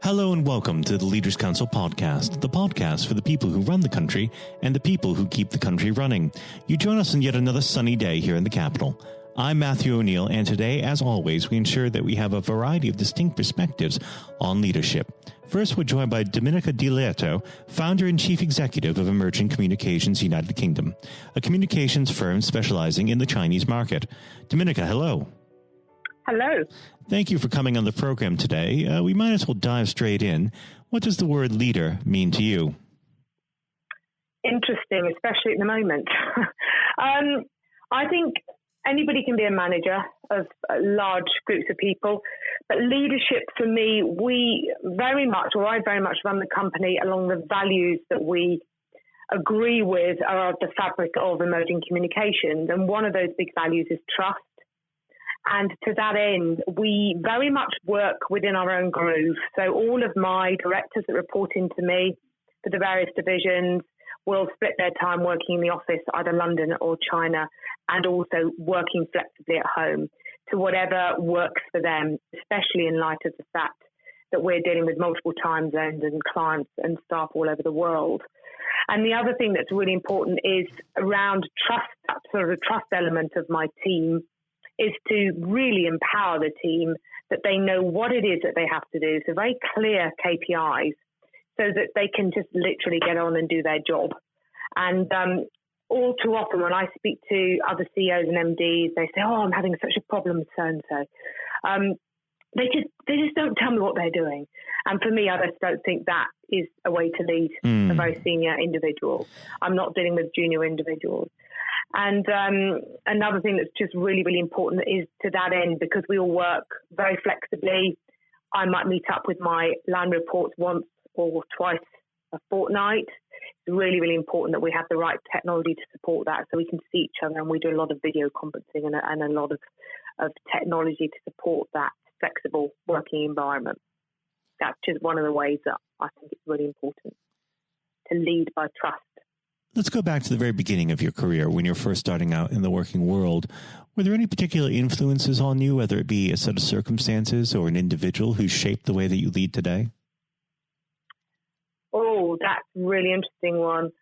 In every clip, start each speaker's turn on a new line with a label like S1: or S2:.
S1: Hello and welcome to the Leaders Council podcast, the podcast for the people who run the country and the people who keep the country running. You join us on yet another sunny day here in the capital. I'm Matthew O'Neill, and today, as always, we ensure that we have a variety of distinct perspectives on leadership. First, we're joined by Domenica, founder and chief executive of Emerging Communications United Kingdom, a communications firm specializing in the Chinese market. Domenica, hello.
S2: Hello.
S1: Thank you for coming on the program today. We might as well dive straight in. What does the word leader mean to you?
S2: Interesting, especially at the moment. I think anybody can be a manager of large groups of people, but leadership for me, I very much run the company along the values that we agree with are the fabric of emerging communications. And one of those big values is trust. And to that end, we very much work within our own groove. So all of my directors that report into me for the various divisions will split their time working in the office, either London or China, and also working flexibly at home to whatever works for them, especially in light of the fact that we're dealing with multiple time zones and clients and staff all over the world. And the other thing that's really important is around trust, that sort of trust element of my team, is to really empower the team that they know what it is that they have to do. So very clear KPIs so that they can just literally get on and do their job. And all too often when I speak to other CEOs and MDs, they say, I'm having such a problem with so-and-so. They just don't tell me what they're doing. And for me, I just don't think that is a way to lead a very senior individual. I'm not dealing with junior individuals. And another thing that's just really, really important is to that end, because we all work very flexibly. I might meet up with my land reports once or twice a fortnight. It's really, really important that we have the right technology to support that so we can see each other, and we do a lot of video conferencing and a lot of technology to support that flexible working environment. That's just one of the ways that I think it's really important to lead by trust.
S1: Let's go back to the very beginning of your career when you're first starting out in the working world. Were there any particular influences on you, whether it be a set of circumstances or an individual who shaped the way that you lead today?
S2: Oh, that's a really interesting one.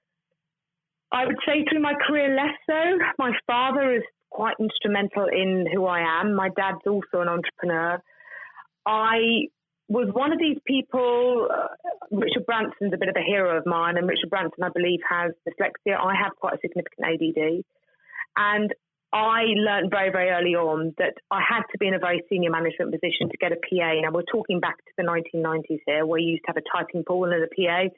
S2: I would say through my career less so. My father is quite instrumental in who I am. My dad's also an entrepreneur. I was one of these people, Richard Branson's a bit of a hero of mine, and Richard Branson, I believe, has dyslexia. I have quite a significant ADD. And I learned very, very early on that I had to be in a very senior management position to get a PA. Now, we're talking back to the 1990s here, where you used to have a typing pool and a PA.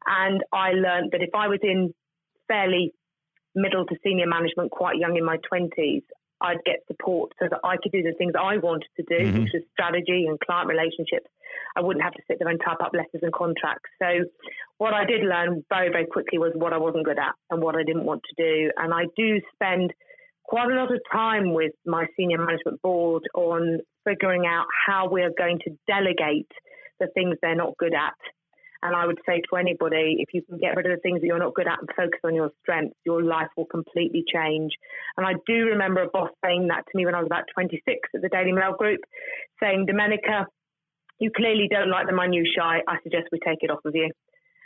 S2: And I learned that if I was in fairly middle to senior management, quite young in my 20s, I'd get support so that I could do the things I wanted to do, which was strategy and client relationships. I wouldn't have to sit there and type up letters and contracts. So what I did learn very, very quickly was what I wasn't good at and what I didn't want to do. And I do spend quite a lot of time with my senior management board on figuring out how we are going to delegate the things they're not good at. And I would say to anybody, if you can get rid of the things that you're not good at and focus on your strengths, your life will completely change. And I do remember a boss saying that to me when I was about 26 at the Daily Mail Group, saying, Domenica, you clearly don't like the minutiae. I suggest we take it off of you.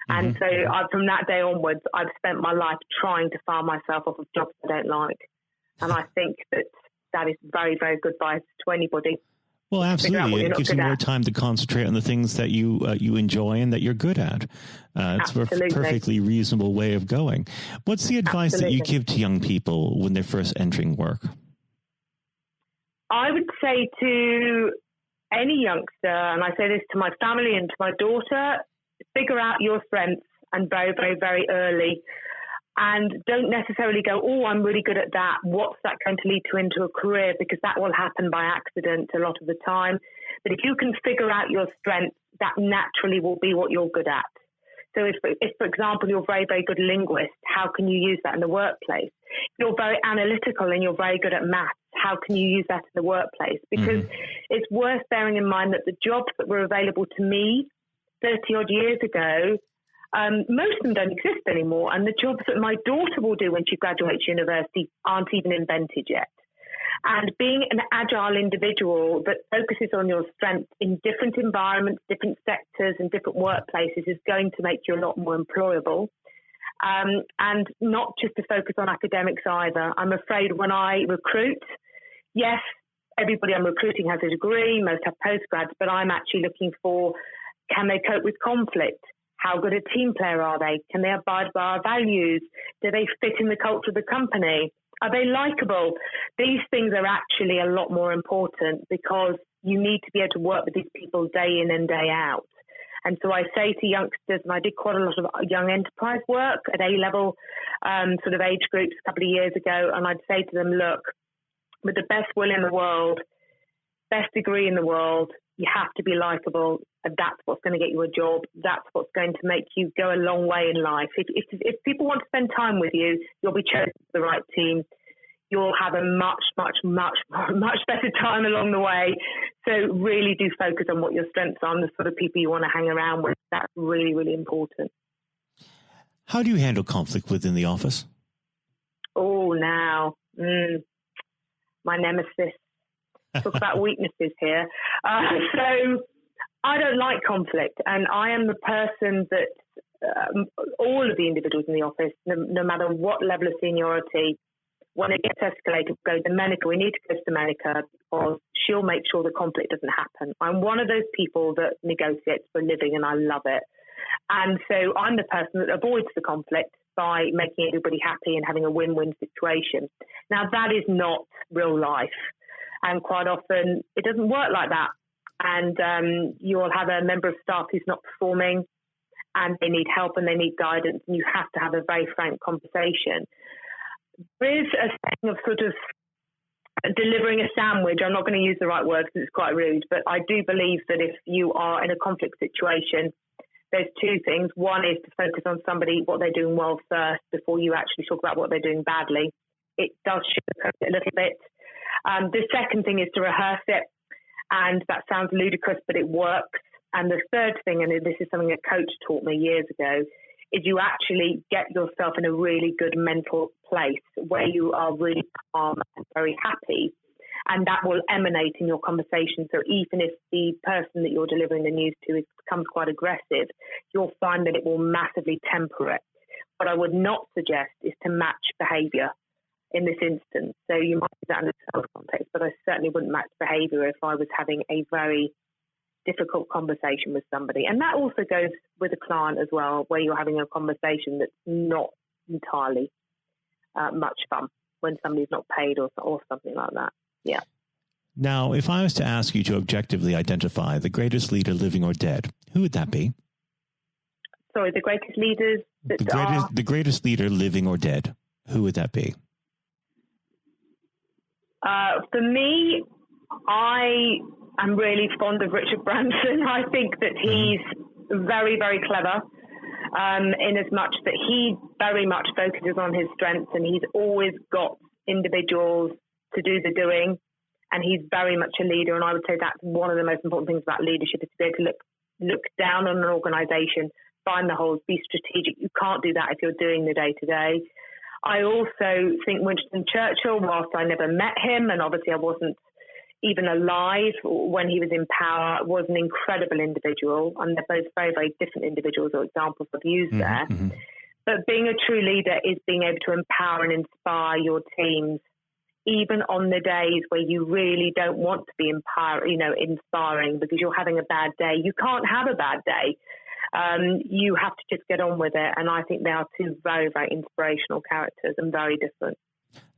S2: And so from that day onwards, I've spent my life trying to file myself off of jobs I don't like. And I think that is very, very good advice to anybody.
S1: Well, absolutely. It gives you more time to concentrate on the things that you enjoy and that you're good at. It's a perfectly reasonable way of going. What's the advice that you give to young people when they're first entering work? I
S2: would say to any youngster, and I say this to my family and to my daughter, figure out your strengths, and very, very, very early. And don't necessarily go, I'm really good at that. What's that going to lead to into a career? Because that will happen by accident a lot of the time. But if you can figure out your strengths, that naturally will be what you're good at. So if for example, you're a very, very good linguist, how can you use that in the workplace? If you're very analytical and you're very good at maths, how can you use that in the workplace? Because it's worth bearing in mind that the jobs that were available to me 30 odd years ago, most of them don't exist anymore. And the jobs that my daughter will do when she graduates university aren't even invented yet. And being an agile individual that focuses on your strengths in different environments, different sectors and different workplaces is going to make you a lot more employable. And not just to focus on academics either. I'm afraid when I recruit, yes, everybody I'm recruiting has a degree, most have postgrads, but I'm actually looking for, can they cope with conflict? How good a team player are they? Can they abide by our values? Do they fit in the culture of the company? Are they likable? These things are actually a lot more important because you need to be able to work with these people day in and day out. And so I say to youngsters, and I did quite a lot of young enterprise work at A-level sort of age groups a couple of years ago, and I'd say to them, look, with the best will in the world, best degree in the world, you have to be likable, and that's what's going to get you a job. That's what's going to make you go a long way in life. If people want to spend time with you, you'll be chosen for the right team. You'll have a much better time along the way. So really do focus on what your strengths are and the sort of people you want to hang around with. That's really, really important.
S1: How do you handle conflict within the office?
S2: Oh, now, my nemesis. Talk about weaknesses here. So I don't like conflict, and I am the person that all of the individuals in the office, no matter what level of seniority, when it gets escalated, go, Domenica, we need to go to Domenica because she'll make sure the conflict doesn't happen. I'm one of those people that negotiates for a living, and I love it. And so I'm the person that avoids the conflict by making everybody happy and having a win-win situation. Now, that is not real life. And quite often it doesn't work like that. And you'll have a member of staff who's not performing and they need help and they need guidance, and you have to have a very frank conversation. There is a thing of sort of delivering a sandwich. I'm not going to use the right word because it's quite rude, but I do believe that if you are in a conflict situation, there's two things. One is to focus on somebody, what they're doing well first before you actually talk about what they're doing badly. It does sugarcoat it a little bit. The second thing is to rehearse it, and that sounds ludicrous, but it works. And the third thing, and this is something a coach taught me years ago, is you actually get yourself in a really good mental place where you are really calm and very happy, and that will emanate in your conversation. So even if the person that you're delivering the news to becomes quite aggressive, you'll find that it will massively temper it. What I would not suggest is to match behaviour in this instance. So you might do that in a sales context, but I certainly wouldn't match behaviour if I was having a very difficult conversation with somebody. And that also goes with a client as well, where you're having a conversation that's not entirely much fun when somebody's not paid or something like that. Yeah.
S1: Now, if I was to ask you to objectively identify the greatest leader living or dead, who would that be?
S2: Sorry, the greatest leaders?
S1: The greatest leader living or dead, who would that be?
S2: For me, I'm really fond of Richard Branson. I think that he's very, very clever in as much that he very much focuses on his strengths, and he's always got individuals to do the doing, and he's very much a leader. And I would say that's one of the most important things about leadership, is to be able to look down on an organisation, find the holes, be strategic. You can't do that if you're doing the day-to-day. I also think Winston Churchill, whilst I never met him, and obviously I wasn't even alive when he was in power, was an incredible individual. And they're both very, very different individuals or examples I've used there. Mm-hmm. But being a true leader is being able to empower and inspire your teams, even on the days where you really don't want to be inspiring because you're having a bad day. You can't have a bad day. You have to just get on with it. And I think they are two very, very inspirational characters and very different.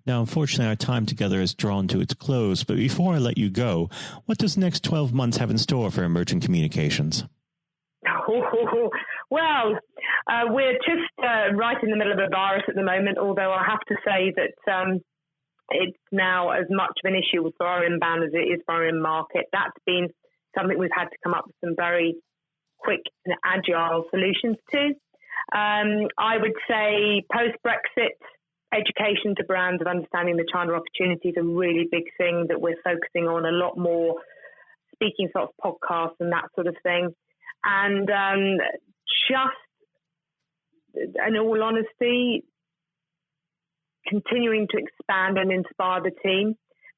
S1: Now, unfortunately, our time together is drawn to its close. But before I let you go, what does the next 12 months have in store for Emerging Communications?
S2: Well, we're just right in the middle of a virus at the moment, although I have to say that it's now as much of an issue for our inbound as it is for our in-market. That's been something we've had to come up with some very quick and agile solutions to. I would say post-Brexit, education to brands of understanding the China opportunity is a really big thing that we're focusing on a lot more, speaking sort of podcasts and that sort of thing. And just, in all honesty, continuing to expand and inspire the team.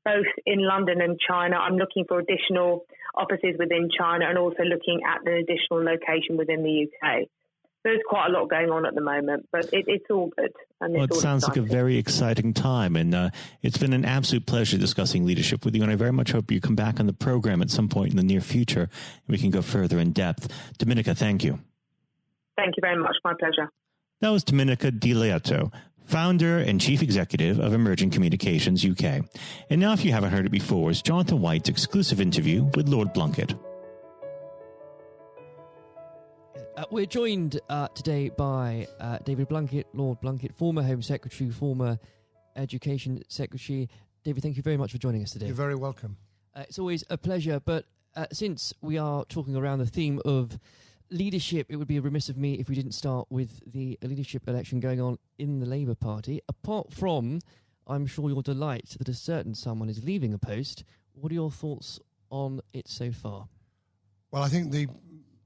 S2: both in London and China. I'm looking for additional offices within China and also looking at an additional location within the UK. There's quite a lot going on at the moment, but it's all good. And
S1: it sounds like a very exciting time, and it's been an absolute pleasure discussing leadership with you, and I very much hope you come back on the program at some point in the near future, and we can go further in depth. Domenica, thank you.
S2: Thank you very much. My pleasure.
S1: That was Domenica Di Leoto, founder and chief executive of Emerging Communications UK. And now, if you haven't heard it before, is Jonathan White's exclusive interview with Lord Blunkett.
S3: We're joined today by David Blunkett, Lord Blunkett, former Home Secretary, former Education Secretary. David, thank you very much for joining us today.
S4: You're very welcome.
S3: It's always a pleasure, but since we are talking around the theme of leadership, it would be remiss of me if we didn't start with the leadership election going on in the Labour Party. Apart from, I'm sure, your delight that a certain someone is leaving a post, what are your thoughts on it so far?
S4: Well, I think the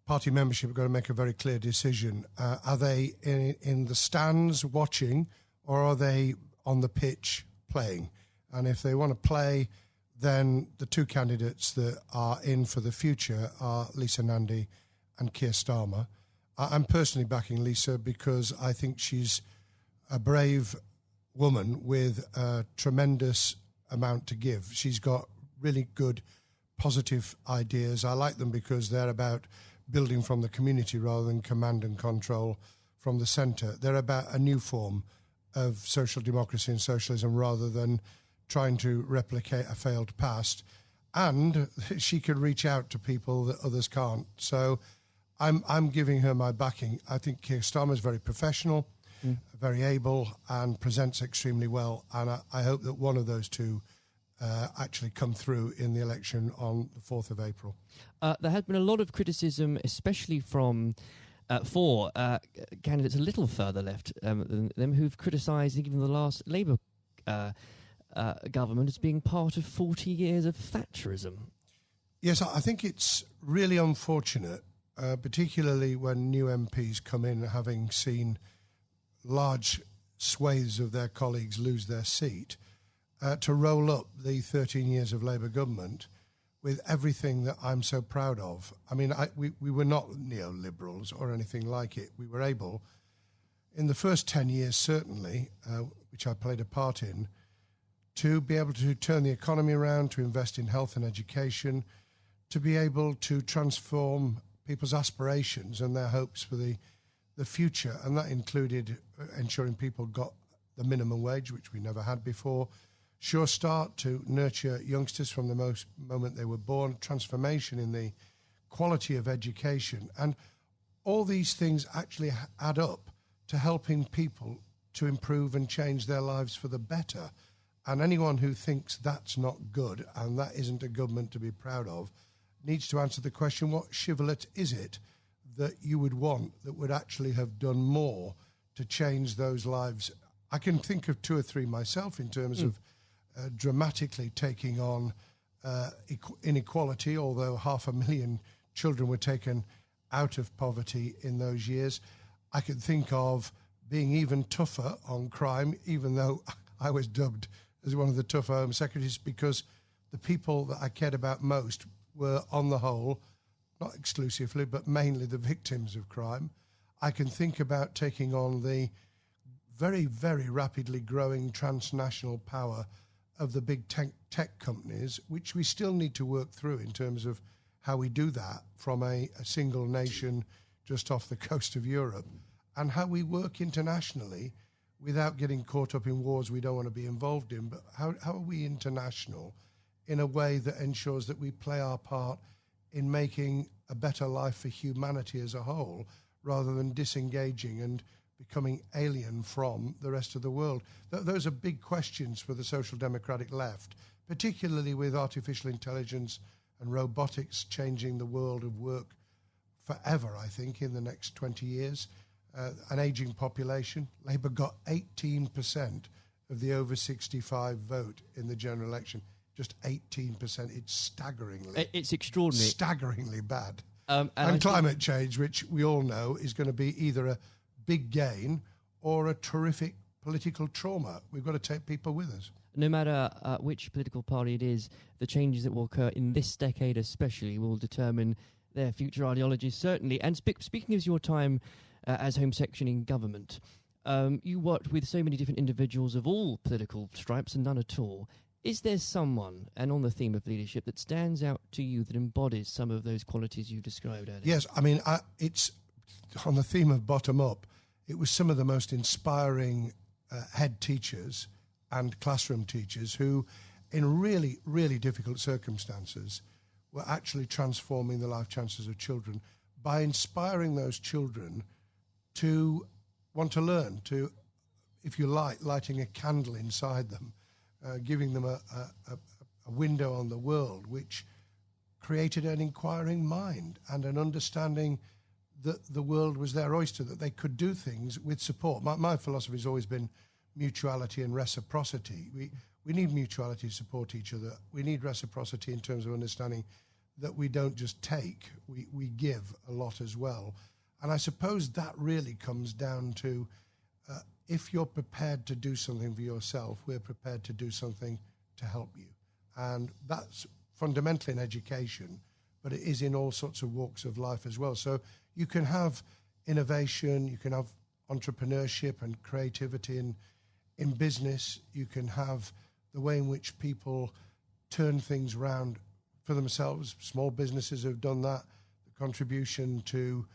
S4: party membership are going to make a very clear decision. Are they in the stands watching, or are they on the pitch playing? And if they want to play, then the two candidates that are in for the future are Lisa Nandy and Keir Starmer. I'm personally backing Lisa because I think she's a brave woman with a tremendous amount to give. She's got really good, positive ideas. I like them because they're about building from the community rather than command and control from the centre. They're about a new form of social democracy and socialism rather than trying to replicate a failed past. And she can reach out to people that others can't. So I'm giving her my backing. I think Keir Starmer is very professional, very able, and presents extremely well. And I hope that one of those two actually come through in the election on the 4th of April.
S3: There has been a lot of criticism, especially from for candidates a little further left than them, who've criticised even the last Labour government as being part of 40 years of Thatcherism.
S4: Yes, I think it's really unfortunate, particularly when new MPs come in having seen large swathes of their colleagues lose their seat, to roll up the 13 years of Labour government with everything that I'm so proud of. I mean, we were not neoliberals or anything like it. We were able, in the first 10 years certainly, which I played a part in, to be able to turn the economy around, to invest in health and education, to be able to transform people's aspirations and their hopes for the future. And that included ensuring people got the minimum wage, which we never had before, Sure Start to nurture youngsters from the moment they were born, transformation in the quality of education. And all these things actually add up to helping people to improve and change their lives for the better. And anyone who thinks that's not good and that isn't a government to be proud of needs to answer the question, what shibboleth is it that you would want that would actually have done more to change those lives? I can think of two or three myself in terms of dramatically taking on inequality, although 500,000 children were taken out of poverty in those years. I can think of being even tougher on crime, even though I was dubbed as one of the tougher Home Secretaries, because the people that I cared about most were, on the whole, not exclusively, but mainly the victims of crime. I can think about taking on the very, very rapidly growing transnational power of the big tech companies, which we still need to work through in terms of how we do that from a single nation just off the coast of Europe, and how we work internationally without getting caught up in wars we don't want to be involved in. But how are we international in a way that ensures that we play our part in making a better life for humanity as a whole, rather than disengaging and becoming alien from the rest of the world? Those are big questions for the social democratic left, particularly with artificial intelligence and robotics changing the world of work forever, I think, in the next 20 years. An ageing population. Labour got 18% of the over 65 vote in the general election. Just 18%. It's staggeringly.
S3: It's extraordinary.
S4: Staggeringly bad. And climate change, which we all know is going to be either a big gain or a terrific political trauma. We've got to take people with us.
S3: no matter which political party it is, the changes that will occur in this decade especially will determine their future ideologies, certainly. And speaking of your time as Home Secretary in government, you worked with so many different individuals of all political stripes and none at all. Is there someone, and on the theme of leadership, that stands out to you that embodies some of those qualities you described earlier?
S4: Yes, I mean, it's on the theme of bottom-up. It was some of the most inspiring head teachers and classroom teachers who, in really, really difficult circumstances, were actually transforming the life chances of children by inspiring those children to want to learn, to, if you like, lighting a candle inside them, giving them a window on the world, which created an inquiring mind and an understanding that the world was their oyster, that they could do things with support. My philosophy has always been mutuality and reciprocity. We need mutuality to support each other. We need reciprocity in terms of understanding that we don't just take, we give a lot as well. And I suppose that really comes down to if you're prepared to do something for yourself, we're prepared to do something to help you. And that's fundamentally in education, but it is in all sorts of walks of life as well. So you can have innovation, you can have entrepreneurship and creativity in business, you can have the way in which people turn things around for themselves. Small businesses have done that, the contribution to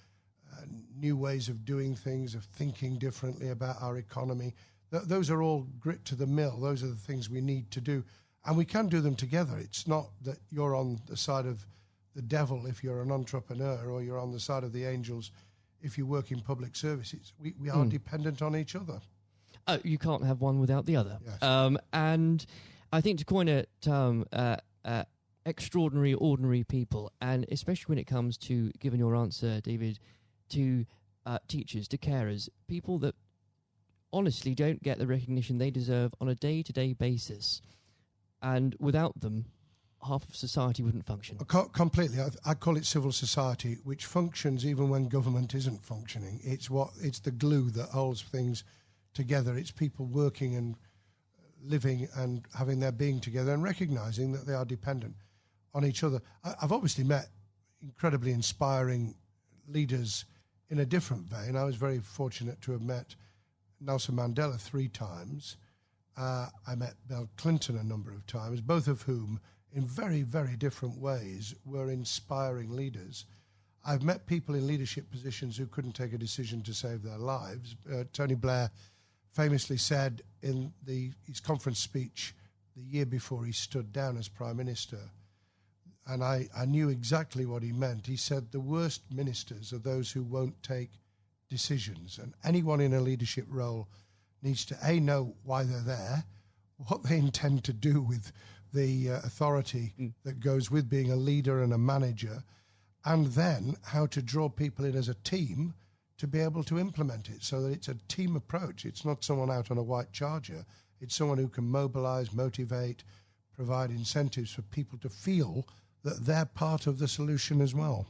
S4: new ways of doing things, of thinking differently about our economy. Those are all grit to the mill. Those are the things we need to do. And we can do them together. It's not that you're on the side of the devil if you're an entrepreneur, or you're on the side of the angels if you work in public services. We are dependent on each other.
S3: You can't have one without the other.
S4: Yes.
S3: And I think, to coin a term, extraordinary, ordinary people, and especially when it comes to, given your answer, David, to teachers, to carers, people that honestly don't get the recognition they deserve on a day-to-day basis. And without them, half of society wouldn't function.
S4: Completely. I call it civil society, which functions even when government isn't functioning. It's the glue that holds things together. It's people working and living and having their being together and recognising that they are dependent on each other. I've obviously met incredibly inspiring leaders in a different vein. I was very fortunate to have met Nelson Mandela 3 times. I met Bill Clinton a number of times, both of whom, in very, very different ways, were inspiring leaders. I've met people in leadership positions who couldn't take a decision to save their lives. Tony Blair famously said in his conference speech the year before he stood down as Prime Minister, and I knew exactly what he meant. He said the worst ministers are those who won't take decisions, and anyone in a leadership role needs to, A, know why they're there, what they intend to do with the authority that goes with being a leader and a manager, and then how to draw people in as a team to be able to implement it so that it's a team approach. It's not someone out on a white charger. It's someone who can mobilize, motivate, provide incentives for people to feel that they're part of the solution as well.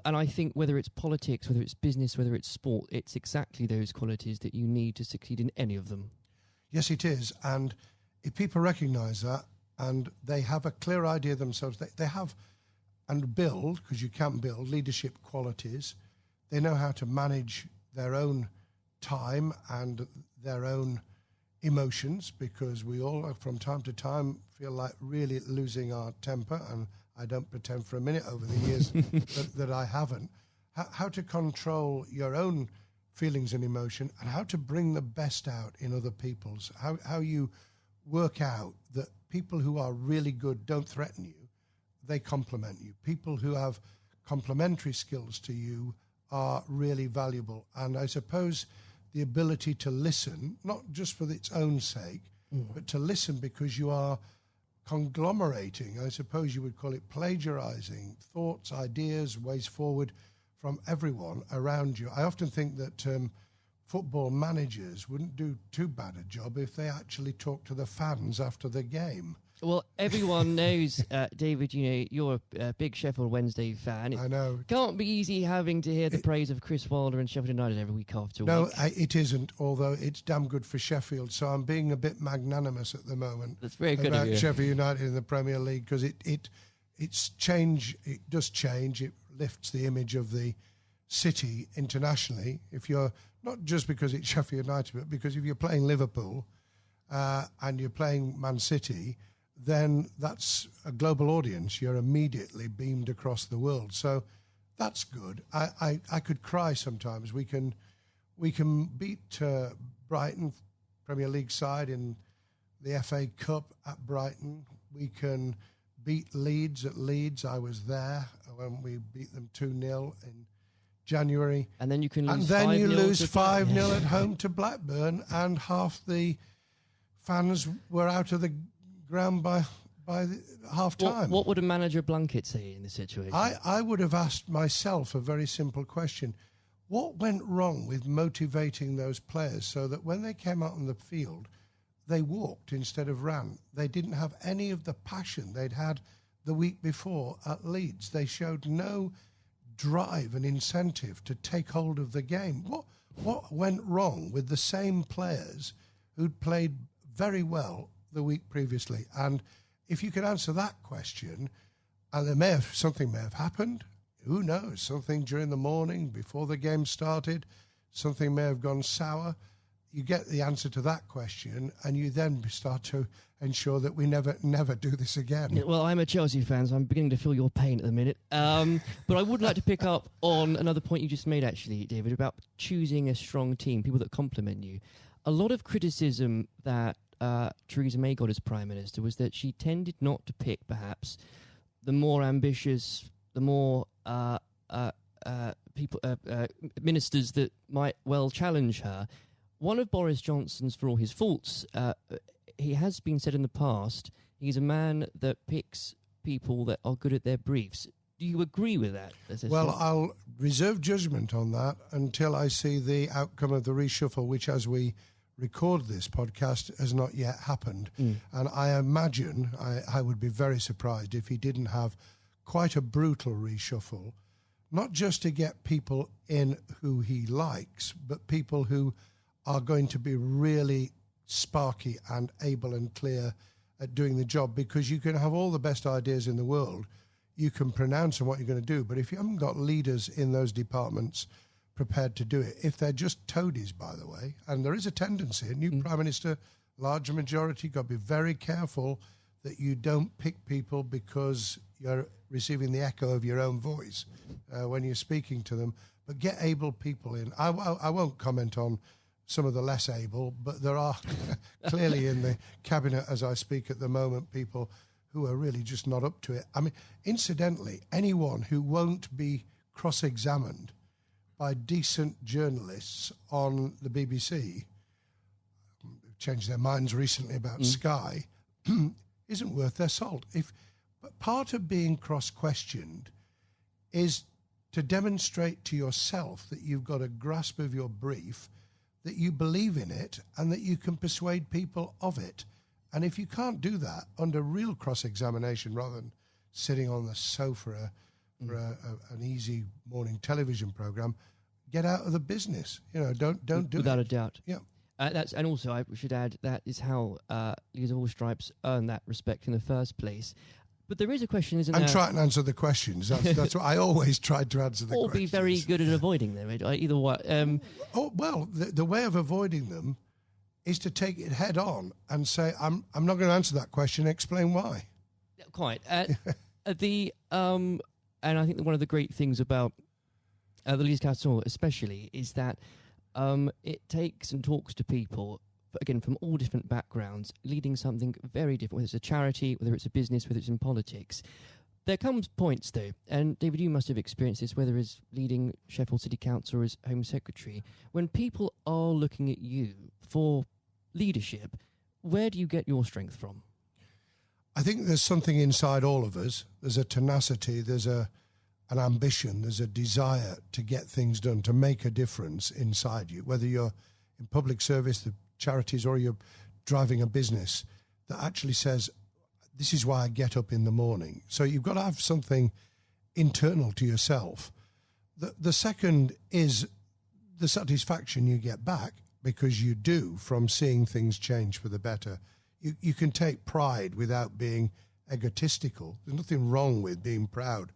S3: And I think whether it's politics, whether it's business, whether it's sport, it's exactly those qualities that you need to succeed in any of them.
S4: Yes, it is. And if people recognise that and they have a clear idea themselves, they have and build, because you can build, leadership qualities. They know how to manage their own time and their own emotions, because we all, from time to time, feel like really losing our temper, and I don't pretend for a minute over the years that I haven't. How to control your own feelings and emotion, and how to bring the best out in other people's. How you work out that people who are really good don't threaten you, they complement you. People who have complementary skills to you are really valuable. And I suppose the ability to listen, not just for its own sake, but to listen because you are conglomerating, I suppose you would call it plagiarizing, thoughts, ideas, ways forward from everyone around you. I often think that football managers wouldn't do too bad a job if they actually talked to the fans after the game.
S3: Well, everyone knows, David, you're a big Sheffield Wednesday fan.
S4: I know.
S3: Can't be easy having to hear the praise of Chris Wilder and Sheffield United every week after week.
S4: No, it isn't, although it's damn good for Sheffield, so I'm being a bit magnanimous at the moment.
S3: That's very good
S4: about
S3: of you.
S4: Sheffield United in the Premier League, because it's change. It does change. It lifts the image of the city internationally. If you're not just because it's Sheffield United, but because if you're playing Liverpool and you're playing Man City, then that's a global audience. You're immediately beamed across the world. So that's good. I could cry sometimes. We can beat Brighton, Premier League side, in the FA Cup at Brighton. We can beat Leeds at Leeds. I was there when we beat them 2-0 in January.
S3: And then you can lose 5-0.
S4: And then you lose 5-0
S3: Yeah.
S4: at home to Blackburn, and half the fans were out of the ground by the half time.
S3: What would a manager Blunkett say in this situation?
S4: I would have asked myself a very simple question. What went wrong with motivating those players so that when they came out on the field, they walked instead of ran? They didn't have any of the passion they'd had the week before at Leeds. They showed no drive and incentive to take hold of the game. What went wrong with the same players who'd played very well the week previously? And if you could answer that question, and something may have happened, who knows, something during the morning before the game started, something may have gone sour. You get the answer to that question, and you then start to ensure that we never do this again.
S3: Yeah, well, I'm a Chelsea fan, so I'm beginning to feel your pain at the minute. But I would like to pick up on another point you just made, actually, David, about choosing a strong team, people that complement you. A lot of criticism that Theresa May got as Prime Minister was that she tended not to pick, perhaps, the more ambitious, the more ministers that might well challenge her. One of Boris Johnson's, for all his faults, he has been said in the past, he's a man that picks people that are good at their briefs. Do you agree with that?
S4: Well, I'll reserve judgment on that until I see the outcome of the reshuffle, which, as we record this podcast, has not yet happened. And I imagine I would be very surprised if he didn't have quite a brutal reshuffle, not just to get people in who he likes, but people who are going to be really sparky and able and clear at doing the job, because you can have all the best ideas in the world, you can pronounce on what you're going to do, but if you haven't got leaders in those departments prepared to do it, if they're just toadies, by the way, and there is a tendency, a new Prime Minister, large majority, got to be very careful that you don't pick people because you're receiving the echo of your own voice when you're speaking to them, but get able people in. I won't comment on some of the less able, but there are clearly in the cabinet as I speak at the moment people who are really just not up to it. I mean, incidentally, anyone who won't be cross-examined by decent journalists on the BBC, changed their minds recently about Sky, isn't worth their salt. But part of being cross-questioned is to demonstrate to yourself that you've got a grasp of your brief, that you believe in it, and that you can persuade people of it. And if you can't do that under real cross-examination, rather than sitting on the sofa for an easy morning television program, get out of the business. Don't do it.
S3: Without a doubt.
S4: Yeah.
S3: And also, I should add, that is how Leaders of All Stripes earn that respect in the first place. But there is a question, isn't there?
S4: And try and answer the questions. That's what I always tried to answer the
S3: or
S4: questions.
S3: Or be very good at avoiding them. Either way.
S4: The way of avoiding them is to take it head on and say, I'm not going to answer that question, explain why.
S3: Quite. And I think that one of the great things about the Leaders Council especially is that it takes and talks to people, again, from all different backgrounds, leading something very different, whether it's a charity, whether it's a business, whether it's in politics. There comes points, though, and David, you must have experienced this, whether as leading Sheffield City Council or as Home Secretary, when people are looking at you for leadership, where do you get your strength from?
S4: I think there's something inside all of us. There's a tenacity, there's an ambition, there's a desire to get things done, to make a difference inside you, whether you're in public service, the charities, or you're driving a business that actually says, this is why I get up in the morning. So you've got to have something internal to yourself. The second is the satisfaction you get back, because you do, from seeing things change for the better. You can take pride without being egotistical. There's nothing wrong with being proud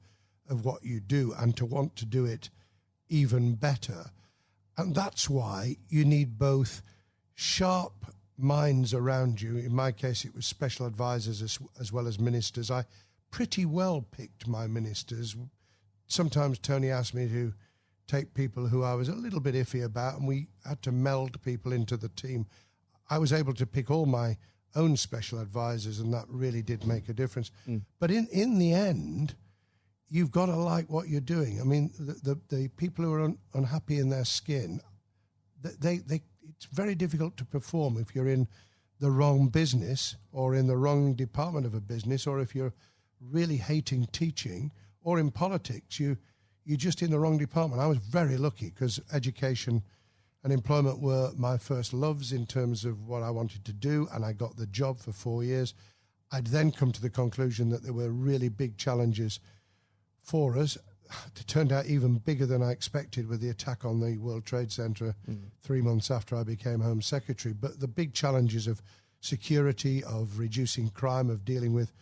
S4: of what you do and to want to do it even better. And that's why you need both sharp minds around you. In my case, it was special advisors as well as ministers. I pretty well picked my ministers. Sometimes Tony asked me to take people who I was a little bit iffy about, and we had to meld people into the team. I was able to pick all my own special advisors, and that really did make a difference. But in the end, you've got to like what you're doing. I mean, the people who are unhappy in their skin, it's very difficult to perform if you're in the wrong business or in the wrong department of a business, or if you're really hating teaching, or in politics, you're just in the wrong department. I was very lucky because education and employment were my first loves in terms of what I wanted to do, and I got the job for 4 years. I'd then come to the conclusion that there were really big challenges for us. It turned out even bigger than I expected with the attack on the World Trade Center 3 months after I became Home Secretary. But the big challenges of security, of reducing crime, of dealing with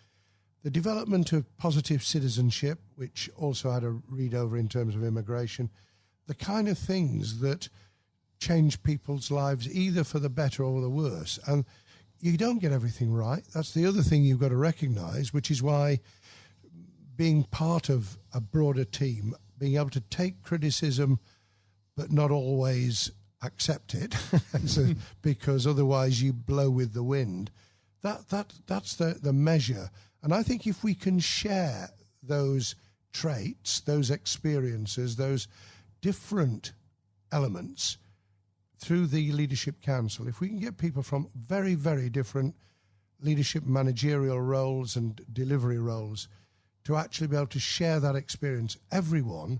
S4: the development of positive citizenship, which also had a read over in terms of immigration, the kind of things that change people's lives either for the better or the worse. And you don't get everything right. That's the other thing you've got to recognise, which is why being part of a broader team, being able to take criticism but not always accept it, because otherwise you blow with the wind, that's the measure. And I think if we can share those traits, those experiences, those different elements through the Leadership Council, if we can get people from very, very different leadership managerial roles and delivery roles to actually be able to share that experience, everyone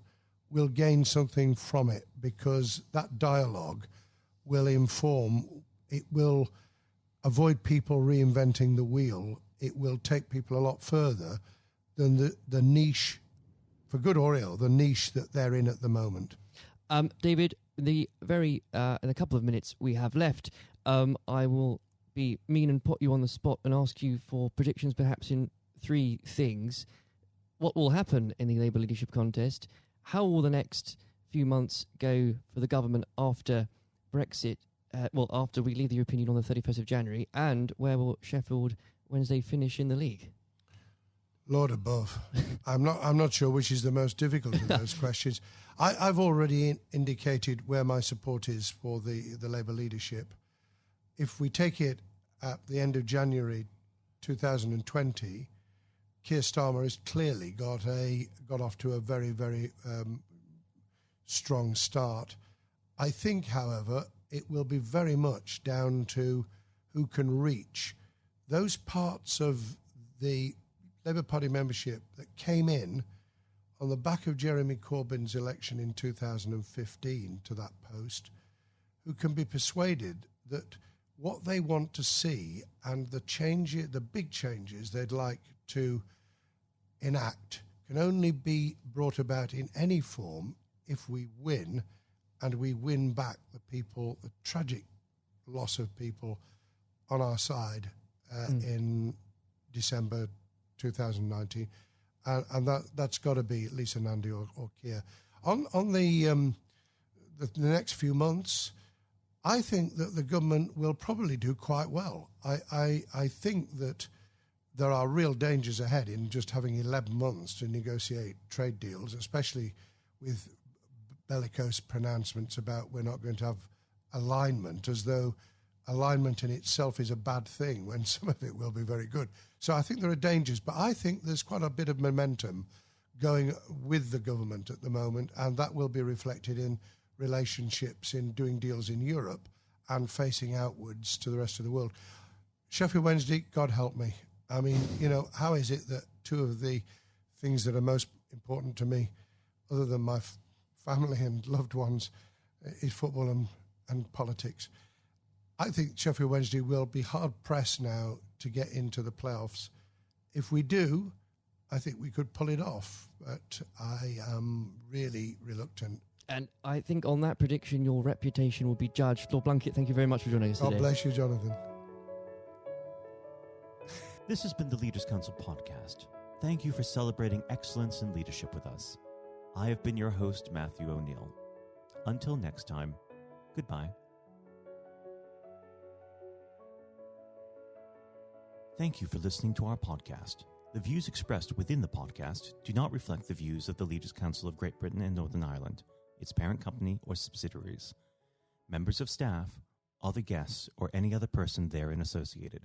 S4: will gain something from it, because that dialogue will inform, it will avoid people reinventing the wheel. It will take people a lot further than the niche, for good or ill, the niche that they're in at the moment.
S3: David, in a couple of minutes we have left, I will be mean and put you on the spot and ask you for predictions perhaps in 3 things. What will happen in the Labour leadership contest? How will the next few months go for the government after Brexit, after we leave the European Union on the 31st of January? And where will Sheffield Wednesday finish in the league?
S4: Lord above. I'm not sure which is the most difficult of those questions. I've already indicated where my support is for the Labour leadership. If we take it at the end of January 2020, Keir Starmer has clearly got off to a very, very strong start. I think, however, it will be very much down to who can reach those parts of the Labour Party membership that came in on the back of Jeremy Corbyn's election in 2015 to that post, who can be persuaded that what they want to see and the big changes they'd like to enact can only be brought about in any form if we win, and we win back the tragic loss of people on our side in December 2019, and that's got to be Lisa Nandy or Keir. On the next few months, I think that the government will probably do quite well. I think that there are real dangers ahead in just having 11 months to negotiate trade deals, especially with bellicose pronouncements about we're not going to have alignment, as though alignment in itself is a bad thing when some of it will be very good. So I think there are dangers, but I think there's quite a bit of momentum going with the government at the moment, and that will be reflected in relationships, in doing deals in Europe and facing outwards to the rest of the world. Sheffield Wednesday, God help me. I mean, how is it that 2 of the things that are most important to me, other than my family and loved ones, is football and politics? I think Sheffield Wednesday will be hard-pressed now to get into the playoffs if we do, I think we could pull it off. But I am really reluctant.
S3: And I think on that prediction, your reputation will be judged. Lord Blunkett, thank you very much for joining us today.
S4: God bless you, Jonathan.
S1: This has been the Leaders Council podcast. Thank you for celebrating excellence in leadership with us. I have been your host, Matthew O'Neill. Until next time, goodbye. Thank you for listening to our podcast. The views expressed within the podcast do not reflect the views of the Leaders Council of Great Britain and Northern Ireland, its parent company or subsidiaries, members of staff, other guests, or any other person therein associated.